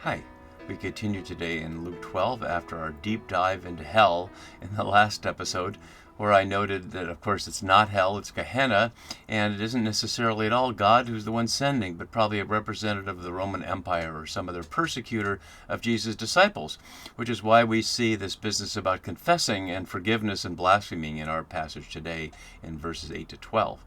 Hi. We continue today in Luke 12 after our deep dive into hell in the last episode, where I noted that, of course, it's not hell, it's Gehenna, and it isn't necessarily at all God who's the one sending, but probably a representative of the Roman Empire or some other persecutor of Jesus' disciples, which is why we see this business about confessing and forgiveness and blaspheming in our passage today in verses 8 to 12.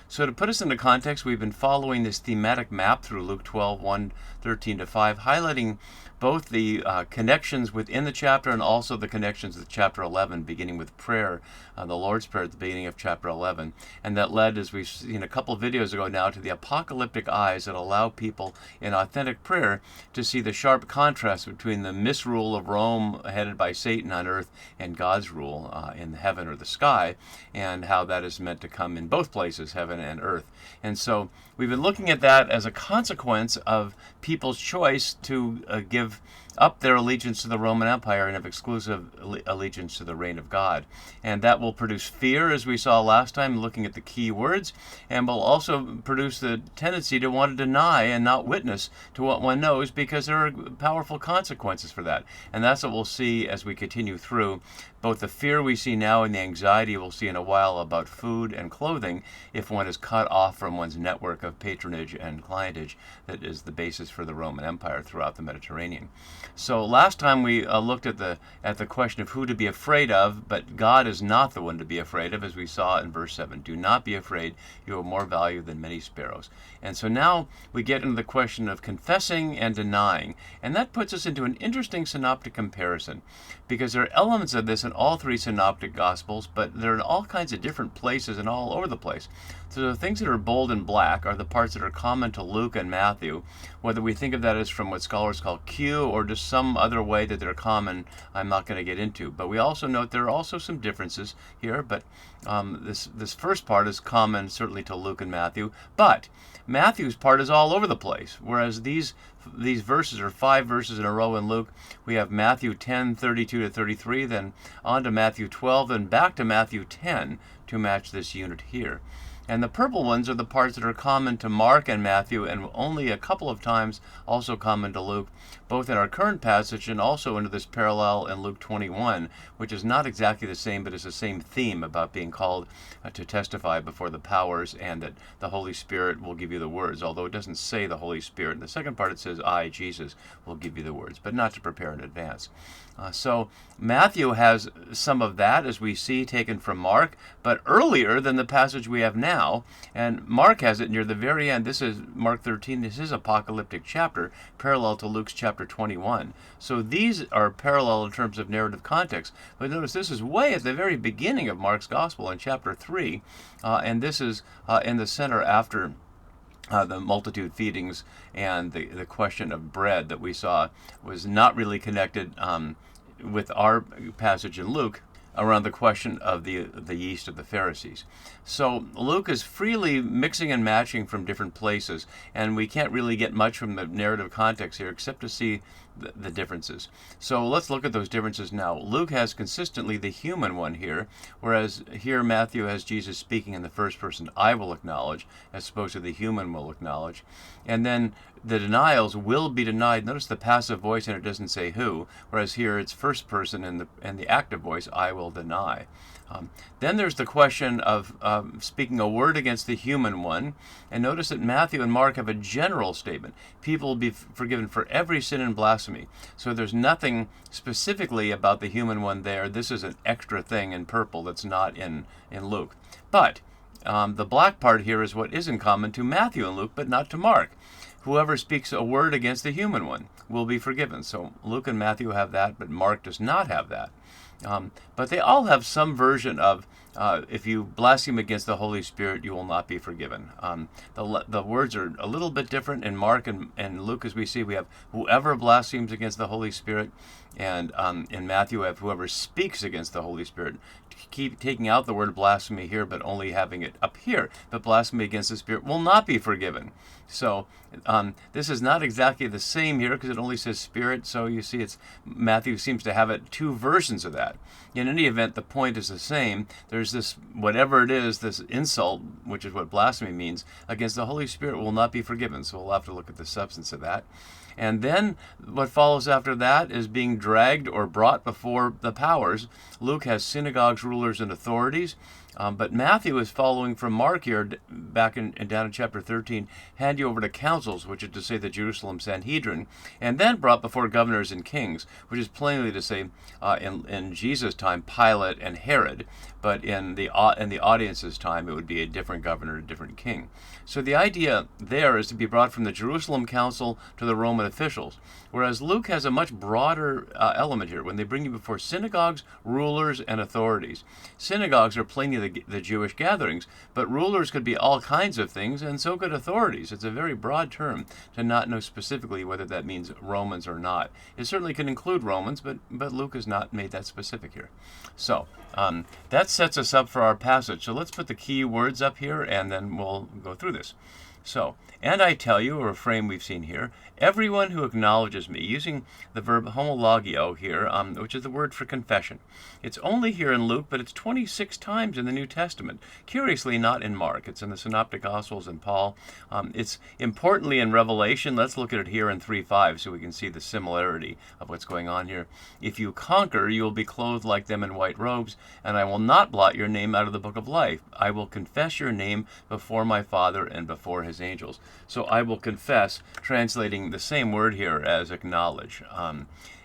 So to put us into context, we've been following this thematic map through Luke 12, 1, 13 to 5, highlighting both the connections within the chapter and also the connections with chapter 11, beginning with prayer, the Lord's Prayer at the beginning of chapter 11. And that led, as we've seen a couple of videos ago now, to the apocalyptic eyes that allow people in authentic prayer to see the sharp contrast between the misrule of Rome headed by Satan on earth and God's rule in heaven or the sky, and how that is meant to come in both places, heaven and earth. And so we've been looking at that as a consequence of people's choice to give up their allegiance to the Roman Empire and have exclusive allegiance to the reign of God. And that will produce fear, as we saw last time, looking at the key words, and will also produce the tendency to want to deny and not witness to what one knows, because there are powerful consequences for that. And that's what we'll see as we continue through both the fear we see now and the anxiety we'll see in a while about food and clothing if one is cut off from one's network of patronage and clientage that is the basis for the Roman Empire throughout the Mediterranean. So last time we looked at the question of who to be afraid of, but God is not the one to be afraid of, as we saw in verse 7. Do not be afraid, you have more value than many sparrows. And so now we get into the question of confessing and denying, and that puts us into an interesting synoptic comparison, because there are elements of this in all three synoptic gospels, but they're in all kinds of different places and all over the place. So the things that are bold and black are the parts that are common to Luke and Matthew. Whether we think of that as from what scholars call Q or just some other way that they're common, I'm not going to get into. But we also note there are also some differences here, but this first part is common certainly to Luke and Matthew, but Matthew's part is all over the place, whereas these verses are 5 verses in a row in Luke. We have Matthew 10, 32 to 33, then on to Matthew 12, then back to Matthew 10 to match this unit here. And the purple ones are the parts that are common to Mark and Matthew, and only a couple of times also common to Luke, both in our current passage and also into this parallel in Luke 21, which is not exactly the same, but is the same theme about being called to testify before the powers, and that the Holy Spirit will give you the words, although it doesn't say the Holy Spirit. In the second part it says, I, Jesus, will give you the words, but not to prepare in advance. So Matthew has some of that, as we see, taken from Mark, but earlier than the passage we have now, and Mark has it near the very end. This is Mark 13. This is apocalyptic chapter, parallel to Luke's chapter 21. So these are parallel in terms of narrative context, but notice this is way at the very beginning of Mark's gospel in chapter 3, and this is in the center after the multitude feedings, and the question of bread that we saw was not really connected with our passage in Luke around the question of the yeast of the Pharisees. So Luke is freely mixing and matching from different places, and we can't really get much from the narrative context here except to see the differences. So let's look at those differences now. Luke has consistently the human one here, whereas here Matthew has Jesus speaking in the first person, I will acknowledge, as opposed to the human will acknowledge. And then the denials will be denied. Notice the passive voice, and it doesn't say who, whereas here it's first person and the active voice, I will deny. Then there's the question of speaking a word against the human one. And notice that Matthew and Mark have a general statement. People will be forgiven for every sin and blasphemy. So there's nothing specifically about the human one there. This is an extra thing in purple that's not in Luke. But the black part here is what is in common to Matthew and Luke, but not to Mark. Whoever speaks a word against the human one will be forgiven. So Luke and Matthew have that, but Mark does not have that. But they all have some version of, if you blaspheme against the Holy Spirit, you will not be forgiven. The words are a little bit different in Mark and Luke, as we see. We have whoever blasphemes against the Holy Spirit, and in Matthew we have whoever speaks against the Holy Spirit. Keep taking out the word blasphemy here, but only having it up here. But blasphemy against the Spirit will not be forgiven. So this is not exactly the same here, because it only says Spirit. So you see, Matthew seems to have it two versions of that. In any event, the point is the same. There's this, whatever it is, this insult, which is what blasphemy means, against the Holy Spirit will not be forgiven. So we'll have to look at the substance of that. And then what follows after that is being dragged or brought before the powers. Luke has synagogues, rulers, and authorities. But Matthew is following from Mark here, back down in chapter 13, hand you over to councils, which is to say the Jerusalem Sanhedrin, and then brought before governors and kings, which is plainly to say, in Jesus' time, Pilate and Herod, but in the audience's time, it would be a different governor, a different king. So the idea there is to be brought from the Jerusalem council to the Roman officials, whereas Luke has a much broader element here when they bring you before synagogues, rulers, and authorities. Synagogues are plainly the Jewish gatherings, but rulers could be all kinds of things, and so could authorities. It's a very broad term to not know specifically whether that means Romans or not. It certainly can include Romans, but Luke has not made that specific here. So that sets us up for our passage. So let's put the key words up here, and then we'll go through this. So, and I tell you, a refrain we've seen here, everyone who acknowledges me, using the verb homologio here, which is the word for confession. It's only here in Luke, but it's 26 times in the New Testament. Curiously, not in Mark. It's in the Synoptic Gospels and Paul. It's importantly in Revelation. Let's look at it here in 3:5 so we can see the similarity of what's going on here. If you conquer, you will be clothed like them in white robes, and I will not blot your name out of the book of life. I will confess your name before my Father and before his angels. So I will confess, translating the same word here as acknowledge.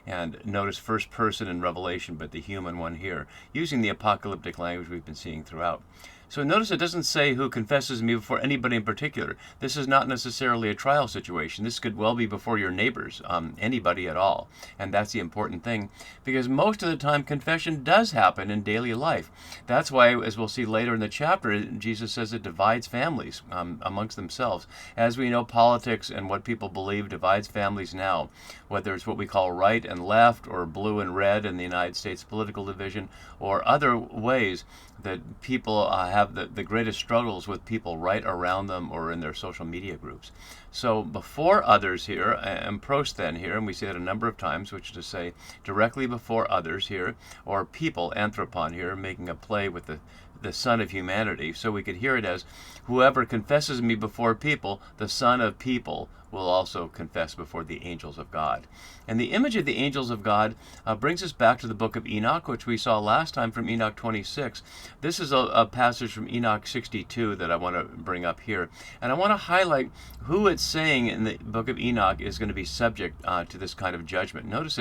And notice first person in Revelation, but the human one here, using the apocalyptic language we've been seeing throughout. So notice it doesn't say who confesses me before anybody in particular. This is not necessarily a trial situation. This could well be before your neighbors, anybody at all. And that's the important thing, because most of the time confession does happen in daily life. That's why, as we'll see later in the chapter, Jesus says it divides families amongst themselves. As we know, politics and what people believe divides families now, whether it's what we call right and left, or blue and red in the United States political division, or other ways that people have the greatest struggles with people right around them or in their social media groups. So before others here, and pros then here, and we say that a number of times, which is to say directly before others here, or people, anthropon here, making a play with the Son of humanity. So we could hear it as, whoever confesses me before people, the Son of people will also confess before the angels of God. And the image of the angels of God brings us back to the book of Enoch, which we saw last time from Enoch 26. This is a passage from Enoch 62 that I want to bring up here. And I want to highlight who it's saying in the book of Enoch is going to be subject to this kind of judgment. Notice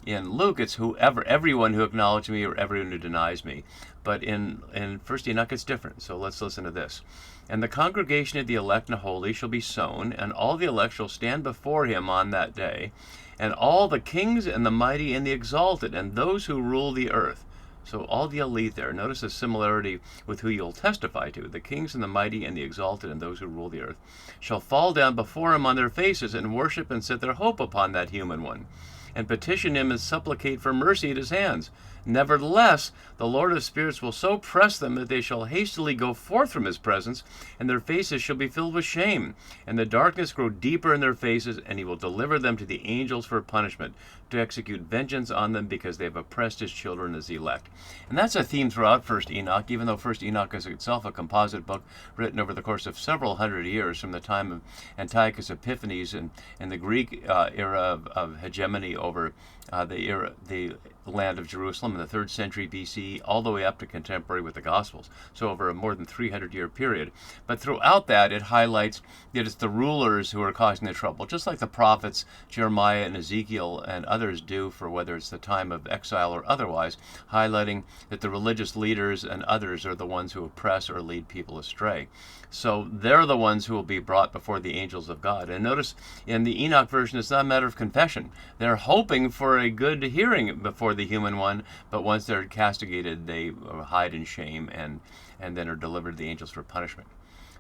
in Luke, it's whoever, everyone who acknowledges me or everyone who denies me. But in First Enoch, it's different. So let's listen to this. And the congregation of the elect and holy shall be sown, and all the elect shall stand before him on that day, and all the kings and the mighty and the exalted, and those who rule the earth. So all the elite there. Notice the similarity with who you'll testify to. The kings and the mighty and the exalted, and those who rule the earth, shall fall down before him on their faces, and worship and set their hope upon that human one, and petition him and supplicate for mercy at his hands. Nevertheless, the Lord of spirits will so press them that they shall hastily go forth from his presence, and their faces shall be filled with shame, and the darkness grow deeper in their faces, and he will deliver them to the angels for punishment, to execute vengeance on them, because they have oppressed his children as elect. And that's a theme throughout First Enoch, even though First Enoch is itself a composite book written over the course of several hundred years, from the time of Antiochus Epiphanes and the Greek era of hegemony over the land of Jerusalem in the 3rd century BC, all the way up to contemporary with the Gospels, so over a more than 300-year period. But throughout that, it highlights that it's the rulers who are causing the trouble, just like the prophets Jeremiah and Ezekiel and others do, for whether it's the time of exile or otherwise, highlighting that the religious leaders and others are the ones who oppress or lead people astray. So they're the ones who will be brought before the angels of God. And notice in the Enoch version, it's not a matter of confession. They're hoping for a good hearing before the human one, but once they're castigated, they hide in shame and then are delivered to the angels for punishment.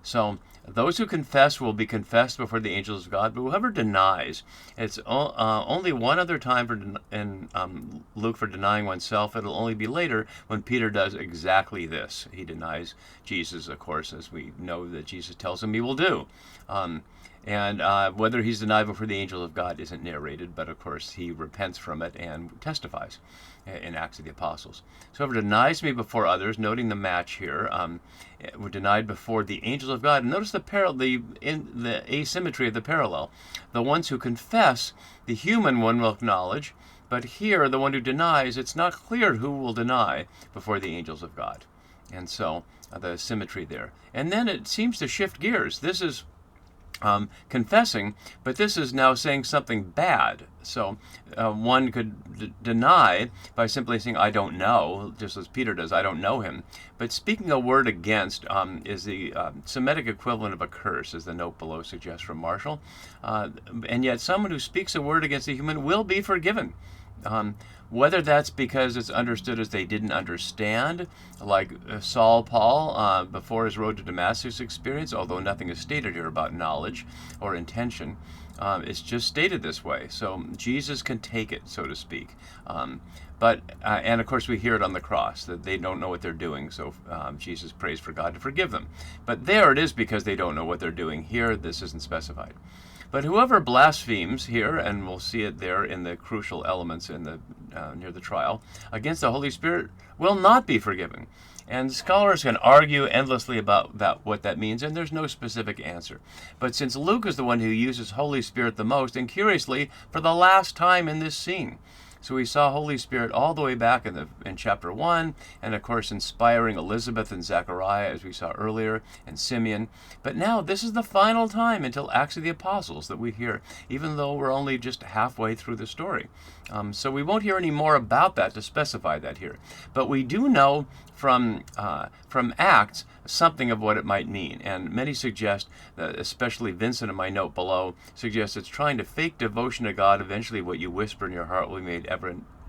So those who confess will be confessed before the angels of God, but whoever denies, it's only one other time in Luke for denying oneself. It'll only be later when Peter does exactly this. He denies Jesus, of course, as we know that Jesus tells him he will do. And whether he's denied before the angel of God isn't narrated, but of course he repents from it and testifies in Acts of the Apostles. So whoever denies me before others, noting the match here, were denied before the angels of God. And notice the asymmetry of the parallel. The ones who confess, the human one will acknowledge, but here the one who denies, it's not clear who will deny before the angels of God. And so the symmetry there. And then it seems to shift gears. This is confessing, but this is now saying something bad. So one could deny by simply saying, I don't know, just as Peter does, I don't know him. But speaking a word against is the Semitic equivalent of a curse, as the note below suggests from Marshall. And yet someone who speaks a word against a human will be forgiven. Whether that's because it's understood as they didn't understand, like Paul, before his road to Damascus experience, although nothing is stated here about knowledge or intention, it's just stated this way. So Jesus can take it, so to speak. And of course we hear it on the cross, that they don't know what they're doing, so Jesus prays for God to forgive them. But there it is because they don't know what they're doing. Here, this isn't specified. But whoever blasphemes here, and we'll see it there in the crucial elements in the near the trial, against the Holy Spirit will not be forgiven. And scholars can argue endlessly about what that means, and there's no specific answer. But since Luke is the one who uses Holy Spirit the most, and curiously, for the last time in this scene, so we saw Holy Spirit all the way back in chapter 1, and of course inspiring Elizabeth and Zechariah, as we saw earlier, and Simeon. But now this is the final time until Acts of the Apostles that we hear, even though we're only just halfway through the story. So we won't hear any more about that to specify that here. But we do know from Acts something of what it might mean. And many suggest, that, especially Vincent in my note below, suggests it's trying to fake devotion to God. Eventually what you whisper in your heart will be made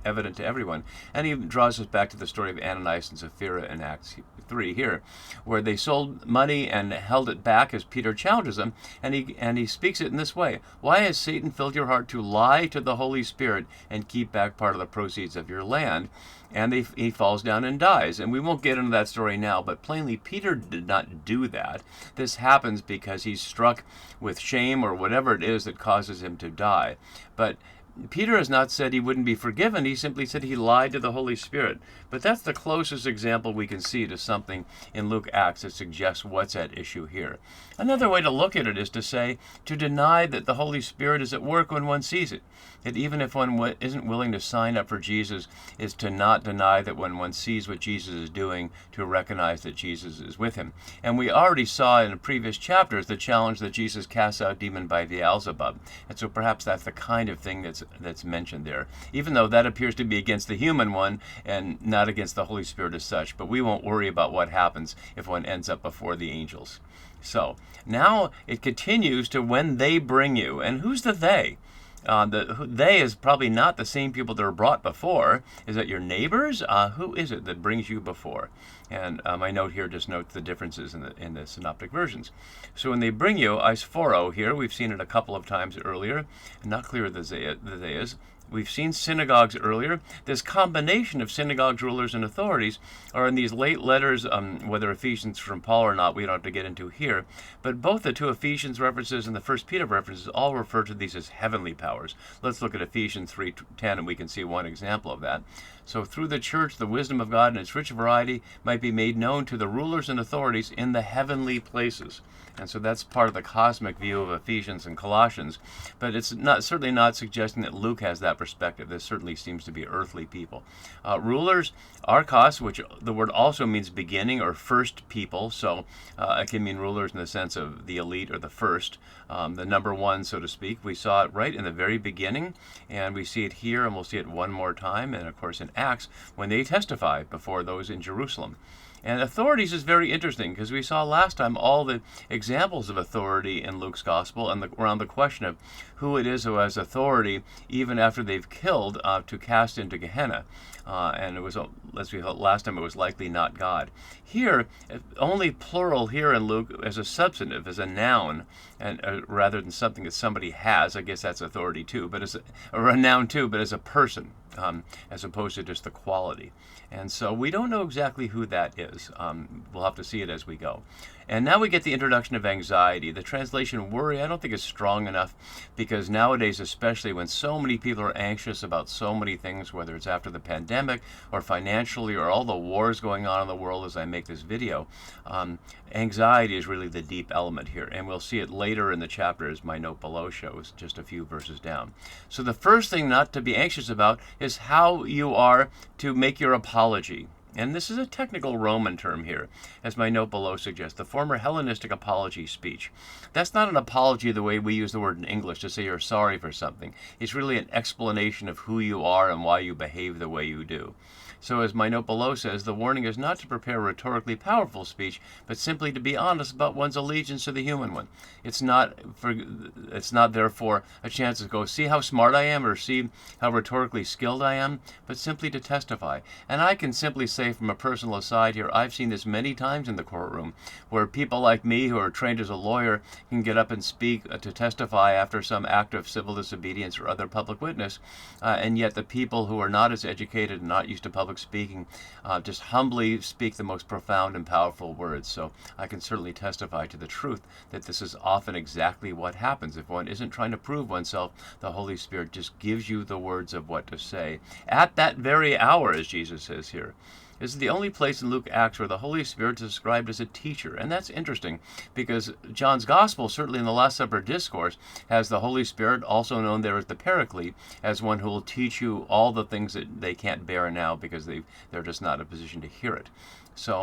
evident to everyone. And he draws us back to the story of Ananias and Sapphira in Acts 3 here, where they sold money and held it back as Peter challenges them, and he speaks it in this way: why has Satan filled your heart to lie to the Holy Spirit and keep back part of the proceeds of your land? And he falls down and dies. And we won't get into that story now, but plainly Peter did not do that. This happens because he's struck with shame or whatever it is that causes him to die. But Peter has not said he wouldn't be forgiven. He simply said he lied to the Holy Spirit. But that's the closest example we can see to something in Luke Acts that suggests what's at issue here. Another way to look at it is to say, to deny that the Holy Spirit is at work when one sees it. That even if one isn't willing to sign up for Jesus, is to not deny that when one sees what Jesus is doing, to recognize that Jesus is with him. And we already saw in previous chapters the challenge that Jesus casts out demon by Beelzebub. And so perhaps that's the kind of thing that's mentioned there, even though that appears to be against the human one and not against the Holy Spirit as such. But we won't worry about what happens if one ends up before the angels. So now it continues to when they bring you. And who's the they? They is probably not the same people that are brought before. Is it your neighbors? Who is it that brings you before? And my note here just notes the differences in the synoptic versions. So when they bring you, isphoro here, we've seen it a couple of times earlier. Not clear the they is. We've seen synagogues earlier. This combination of synagogues, rulers, and authorities are in these late letters, whether Ephesians from Paul or not, we don't have to get into here. But both the two Ephesians references and the First Peter references all refer to these as heavenly powers. Let's look at Ephesians 3:10, and we can see one example of that. So through the church, the wisdom of God in its rich variety might be made known to the rulers and authorities in the heavenly places. And so that's part of the cosmic view of Ephesians and Colossians. But it's certainly not suggesting that Luke has that perspective. This certainly seems to be earthly people. Rulers, archos, which the word also means beginning or first people. So it can mean rulers in the sense of the elite or the first, the number one, so to speak. We saw it right in the very beginning, and we see it here, and we'll see it one more time. And of course in Acts, when they testify before those in Jerusalem. And authorities is very interesting because we saw last time all the examples of authority in Luke's gospel and around the question of who it is who has authority even after they've killed to cast into Gehenna. And it was, as we thought last time, it was likely not God. Here, only plural here in Luke as a substantive, as a noun, and rather than something that somebody has. I guess that's authority too, but or a noun too, but as a person. as opposed to just the quality. And so we don't know exactly who that is. We'll have to see it as we go. And now we get the introduction of anxiety. The translation worry I don't think is strong enough, because nowadays, especially when so many people are anxious about so many things, whether it's after the pandemic or financially or all the wars going on in the world as I make this video, anxiety is really the deep element here. And we'll see it later in the chapter, as my note below shows, just a few verses down. So the first thing not to be anxious about is how you are to make your apology. And this is a technical Roman term here, as my note below suggests, the former Hellenistic apology speech. That's not an apology the way we use the word in English to say you're sorry for something. It's really an explanation of who you are and why you behave the way you do. So as my note below says, the warning is not to prepare a rhetorically powerful speech, but simply to be honest about one's allegiance to the human one. It's not therefore a chance to go see how smart I am or see how rhetorically skilled I am, but simply to testify. And I can simply say from a personal aside here, I've seen this many times in the courtroom, where people like me who are trained as a lawyer can get up and speak to testify after some act of civil disobedience or other public witness, and yet the people who are not as educated and not used to public speaking just humbly speak the most profound and powerful words. So I can certainly testify to the truth that this is often exactly what happens. If one isn't trying to prove oneself, the Holy Spirit just gives you the words of what to say at that very hour, as Jesus says here. This is the only place in Luke Acts where the Holy Spirit is described as a teacher. And that's interesting, because John's Gospel, certainly in the Last Supper discourse, has the Holy Spirit, also known there as the Paraclete, as one who will teach you all the things that they can't bear now because they're just not in a position to hear it. So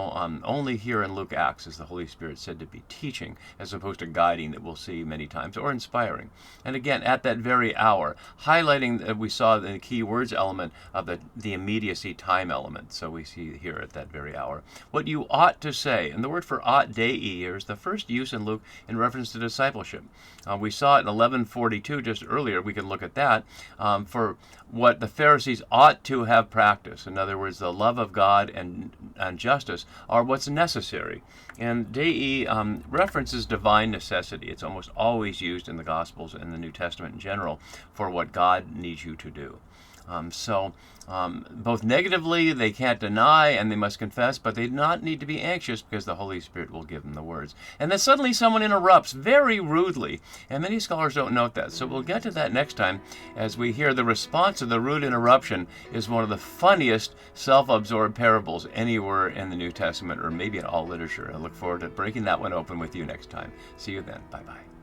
only here in Luke Acts is the Holy Spirit said to be teaching, as opposed to guiding that we'll see many times, or inspiring. And again, at that very hour, highlighting that we saw the key words element of the immediacy time element. So we see here at that very hour what you ought to say. And the word for ought, dei, here is the first use in Luke in reference to discipleship. We saw it in 11:42 just earlier. We can look at that for what the Pharisees ought to have practiced. In other words, the love of God and justice are what's necessary. And dei references divine necessity. It's almost always used in the Gospels and the New Testament in general for what God needs you to do. Both negatively, they can't deny and they must confess, but they do not need to be anxious because the Holy Spirit will give them the words. And then suddenly someone interrupts very rudely, and many scholars don't note that. So we'll get to that next time as we hear the response to the rude interruption is one of the funniest self-absorbed parables anywhere in the New Testament, or maybe in all literature. I look forward to breaking that one open with you next time. See you then. Bye-bye.